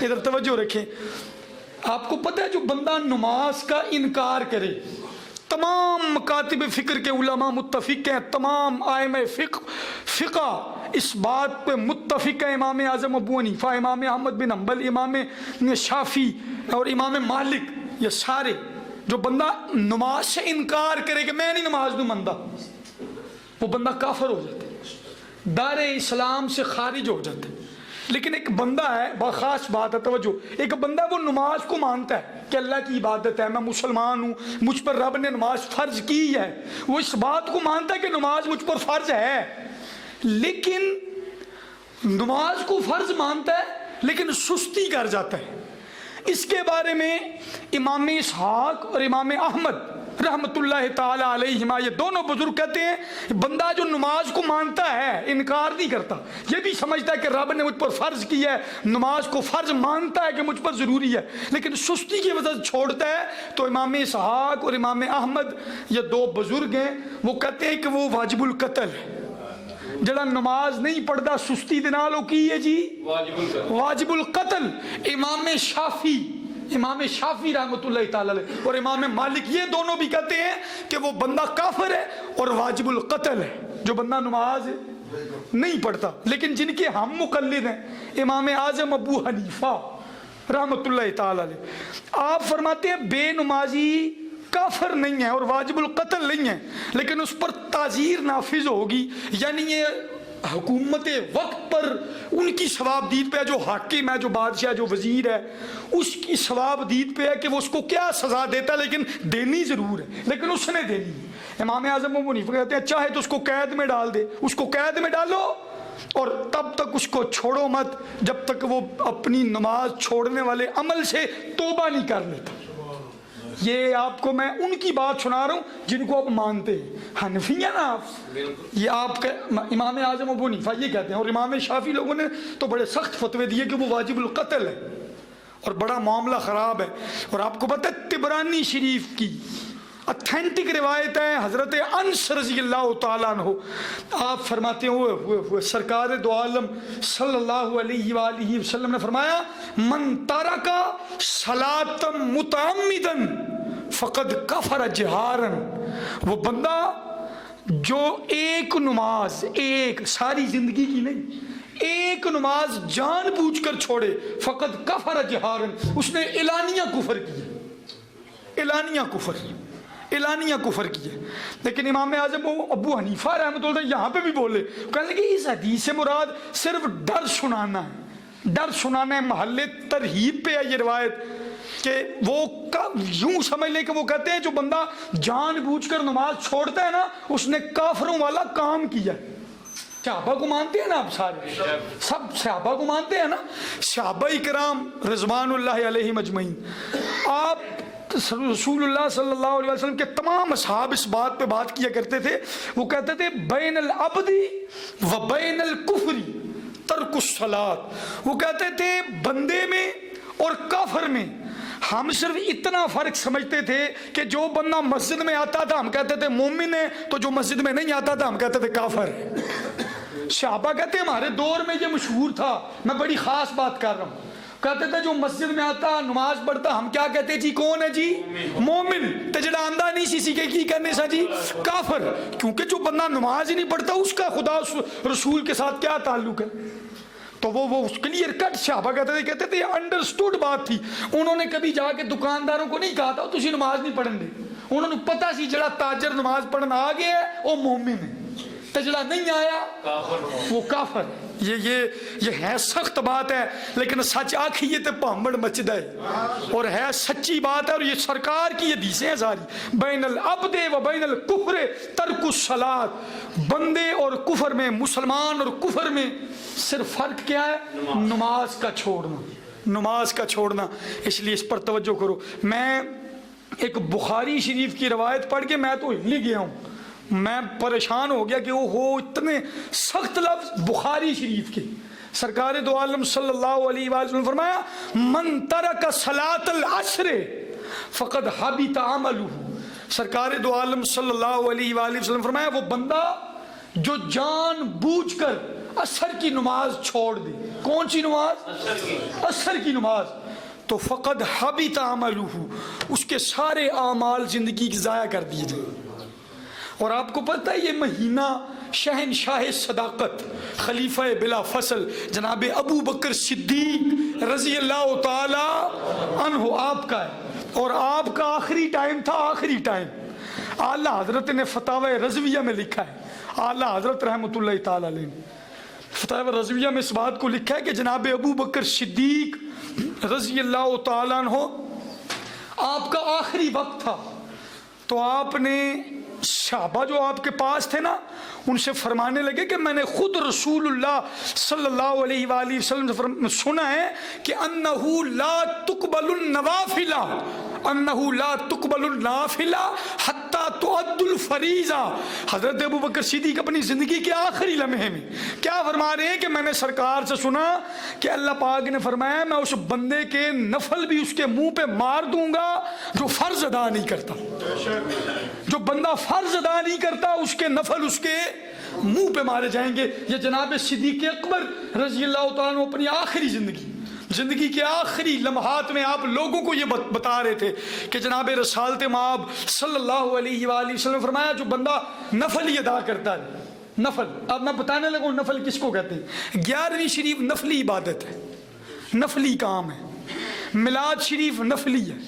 ادھر توجہ رکھیں. آپ کو پتہ ہے جو بندہ نماز کا انکار کرے، تمام مکاتب فکر کے علماء متفق ہیں، تمام ائمہ فقہ اس بات پہ متفق ہیں، امام اعظم ابو حنیفہ، امام احمد بن حنبل، امام شافعی اور امام مالک، یہ سارے جو بندہ نماز سے انکار کرے کہ میں نہیں نماز نہیں مانتا، وہ بندہ کافر ہو جاتا ہے، دار اسلام سے خارج ہو جاتا ہے. لیکن ایک بندہ ہے، بہت خاص بات ہے، توجہ، ایک بندہ وہ نماز کو مانتا ہے کہ اللہ کی عبادت ہے، میں مسلمان ہوں، مجھ پر رب نے نماز فرض کی ہے، وہ اس بات کو مانتا ہے کہ نماز مجھ پر فرض ہے، لیکن نماز کو فرض مانتا ہے لیکن سستی کر جاتا ہے. اس کے بارے میں امام اسحاق اور امام احمد رحمت اللہ تعالی علیہما، یہ دونوں بزرگ کہتے ہیں بندہ جو نماز کو مانتا ہے، انکار نہیں کرتا، یہ بھی سمجھتا ہے کہ رب نے مجھ پر فرض کیا ہے، نماز کو فرض مانتا ہے کہ مجھ پر ضروری ہے، لیکن سستی کی وجہ سے چھوڑتا ہے، تو امام اسحاق اور امام احمد یہ دو بزرگ ہیں، وہ کہتے ہیں کہ وہ واجب القتل ہے. جڑا نماز نہیں پڑھتا سستی دے نال او کی ہے جی واجب القتل. امام شافعی رحمۃ اللہ تعالی علیہ اور امام مالک یہ دونوں بھی کہتے ہیں کہ وہ بندہ کافر ہے اور واجب القتل ہے جو بندہ نماز نہیں پڑھتا. لیکن جن کے ہم مقلد ہیں امام اعظم ابو حنیفہ رحمۃ اللہ تعالی علیہ، آپ فرماتے ہیں بے نمازی کافر نہیں ہے اور واجب القتل نہیں ہے، لیکن اس پر تعزیر نافذ ہوگی، یعنی یہ حکومت وقت پر ان کی ثواب دید پہ ہے، جو حاکم ہے، جو بادشاہ، جو وزیر ہے، اس کی ثواب دید پہ ہے کہ وہ اس کو کیا سزا دیتا ہے، لیکن دینی ضرور ہے، لیکن اس نے دینی ہے. امام اعظم ابو حنیفہ کہتے ہیں چاہے تو اس کو قید میں ڈال دے، اس کو قید میں ڈالو اور تب تک اس کو چھوڑو مت جب تک وہ اپنی نماز چھوڑنے والے عمل سے توبہ نہیں کر لیتا. یہ آپ کو میں ان کی بات سنا رہا ہوں جن کو آپ مانتے ہیں، حنفی ہیں نا آپ، یہ آپ کا امام اعظم ابو حنیفہ یہ کہتے ہیں، اور امام شافعی لوگوں نے تو بڑے سخت فتوے دیے کہ وہ واجب القتل ہے اور بڑا معاملہ خراب ہے. اور آپ کو پتہ ہے طبرانی شریف کی اتھینٹک روایت ہے، حضرت انس رضی اللہ تعالیٰ عنہ آپ فرماتے ہیں سرکار دو عالم صلی اللہ علیہ وآلہ وسلم نے فرمایا من ترک صلاۃ متعمدا فقد کفر جہارا، وہ بندہ جو ایک نماز، ایک ساری زندگی کی نہیں، ایک نماز جان بوجھ کر چھوڑے، فقد کفر جہارا، اس نے اعلانیہ کفر کیا، اعلانیہ کفر کیا. لیکن امام اعظم ابو حنیفہ رحمۃ اللہ یہاں پہ بھی بولے، کہنے لگے اس حدیث سے مراد صرف ڈر سنانا ہے، ڈر سنانا ہے، محل ترہیب پہ ہے یہ روایت، کہ وہ یوں سمجھ لیں کہ وہ کہتے ہیں جو بندہ جان بوجھ کر نماز چھوڑتا ہے نا اس نے کافروں والا کام کیا. صحابہ کو مانتے ہیں نا آپ سارے، سب صحابہ کو مانتے ہیں نا، صحابہ کرام رضوان اللہ علیہم اجمعین. آپ رسول اللہ صلی اللہ علیہ وسلم کے تمام اصحاب اس بات پہ بات کیا کرتے تھے، وہ کہتے تھے بین العبد و بین الکفر ترک الصلاۃ، وہ کہتے تھے بندے میں اور کافر میں ہم صرف اتنا فرق سمجھتے تھے کہ جو بندہ مسجد میں آتا تھا ہم کہتے تھے مومن ہے، تو جو مسجد میں نہیں آتا تھا ہم کہتے تھے کافر ہے. صحابہ کہتے ہیں ہمارے دور میں یہ مشہور تھا، میں بڑی خاص بات کر رہا ہوں، کہتے تھے جو مسجد میں آتا نماز پڑھتا ہم کیا کہتے جی کون ہے جی مومن، تے جڑا آندہ نہیں سی کے کی کرنے سا جی کافر، کیونکہ جو بندہ نماز ہی نہیں پڑھتا اس کا خدا رسول کے ساتھ کیا تعلق ہے. تو وہ کلیئر کٹ صحابہ کہتے تھے انڈرسٹوڈ بات تھی. انہوں نے کبھی جا کے دکانداروں کو نہیں کہا تھا تسی نماز نہیں پڑھن دے، انہوں نے پتا سی جڑا تاجر نماز پڑھنا آ گیا ہے وہ مومن ہے، تے جڑا نہیں آیا وہ کافر. یہ ہے سخت بات ہے، لیکن سچ آکھیے تے پامڑ مچدا ہے، اور ہے سچی بات ہے، اور یہ سرکار کی حدیثیں ہیں ساری. بین العبد و بین الکفر ترک الصلاۃ، بندے اور کفر میں، مسلمان اور کفر میں صرف فرق کیا ہے؟ نماز کا چھوڑنا، نماز کا چھوڑنا. اس لیے اس پر توجہ کرو. میں ایک بخاری شریف کی روایت پڑھ کے میں تو ہل گیا ہوں، میں پریشان ہو گیا کہ وہ ہو اتنے سخت لفظ بخاری شریف کے. سرکار دو عالم صلی اللہ علیہ وآلہ وسلم فرمایا من ترک صلاۃ العصر فقد حبط عملہ. سرکار دو عالم صلی اللہ علیہ وآلہ وسلم فرمایا وہ بندہ جو جان بوجھ کر عصر کی نماز چھوڑ دی، کون سی نماز؟ عصر کی نماز، تو فقد حبط عملہ، اس کے سارے اعمال زندگی کی ضائع کر دیے جائیں۔ اور آپ کو پتہ ہے یہ مہینہ شہنشاہ صداقت خلیفہ بلا فصل جناب ابو بکر صدیق رضی اللہ تعالی عنہ آپ کا ہے، اور آپ کا آخری ٹائم تھا، آخری ٹائم۔ اعلیٰ حضرت نے فتاوی رضویہ میں لکھا ہے، اعلیٰ حضرت رحمۃ اللہ تعالی علیہ نے فتاوی رضویہ میں اس بات کو لکھا ہے کہ جناب ابو بکر صدیق رضی اللہ تعالیٰ عنہ آپ کا آخری وقت تھا، تو آپ نے صحابہ جو آپ کے پاس تھے نا ان سے فرمانے لگے کہ میں نے خود رسول اللہ صلی اللہ علیہ وآلہ وسلم سے سنا ہے کہ انہو لا تقبل النوافل، انہو لا تقبل النافلہ حتی تؤد الفریضہ۔ حضرت ابو بکر صدیق اپنی زندگی کے آخری لمحے میں کیا فرما رہے ہیں کہ میں نے سرکار سے سنا کہ اللہ پاک نے فرمایا میں اس بندے کے نفل بھی اس کے منہ پہ مار دوں گا جو فرض ادا نہیں کرتا، جو بندہ فرض ادا نہیں کرتا اس کے نفل اس کے منہ پہ مارے جائیں گے۔ یہ جناب صدیق اکبر رضی اللہ تعالیٰ عنہ اپنی آخری زندگی کے آخری لمحات میں آپ لوگوں کو یہ بتا رہے تھے کہ جناب رسالت مآب صلی اللہ علیہ وآلہ وسلم فرمایا جو بندہ نفل ہی ادا کرتا ہے، نفل، اب میں بتانے لگا ہوں نفل کس کو کہتے ہیں۔ 11ویں شریف نفلی عبادت ہے، نفلی کام ہے، میلاد شریف نفلی ہے۔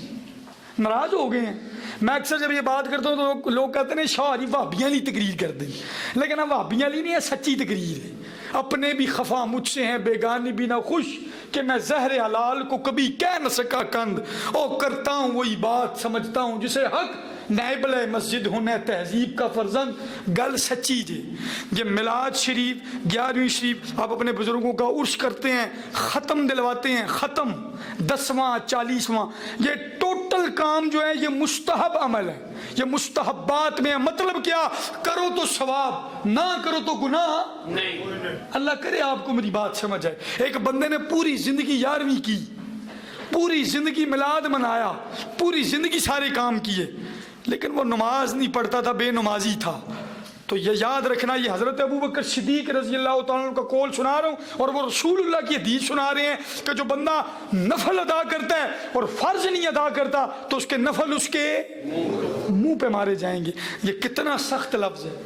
ناراض ہو گئے ہیں، میں اکثر جب یہ بات کرتا ہوں تو لوگ کہتے ہیں شاہ جی وہابیاں لی تقریر کر دیں، لیکن اب وہابیاں لی نہیں ہے، سچی تقریر ہے۔ اپنے بھی خفا مجھ سے ہیں، بیگانی بھی نہ خوش کہ میں زہر حلال کو کبھی کہہ نہ سکا کند، او کرتا ہوں وہی بات سمجھتا ہوں جسے حق نائب مسجد ہونا تہذیب کا فرزند، گل سچی جی۔ یہ میلاد شریف 11ویں شریف آپ اپنے بزرگوں کا عرس کرتے ہیں، ختم دلواتے ہیں، ختم 10واں 40واں، یہ ٹوٹل کام جو ہے یہ مستحب عمل ہے، یہ مستحبات میں ہے۔ مطلب کیا؟ کرو تو ثواب، نہ کرو تو گناہ نہیں۔ اللہ کرے آپ کو میری بات سمجھ آئے۔ ایک بندے نے پوری زندگی 11ویں کی، پوری زندگی میلاد منایا، پوری زندگی سارے کام کیے، لیکن وہ نماز نہیں پڑھتا تھا، بے نمازی تھا۔ تو یہ یاد رکھنا، یہ حضرت ابو بکر صدیق رضی اللہ تعالیٰ عنہ کا قول سنا رہا ہوں، اور وہ رسول اللہ کی حدیث سنا رہے ہیں کہ جو بندہ نفل ادا کرتا ہے اور فرض نہیں ادا کرتا تو اس کے نفل اس کے منہ پہ مارے جائیں گے۔ یہ کتنا سخت لفظ ہے۔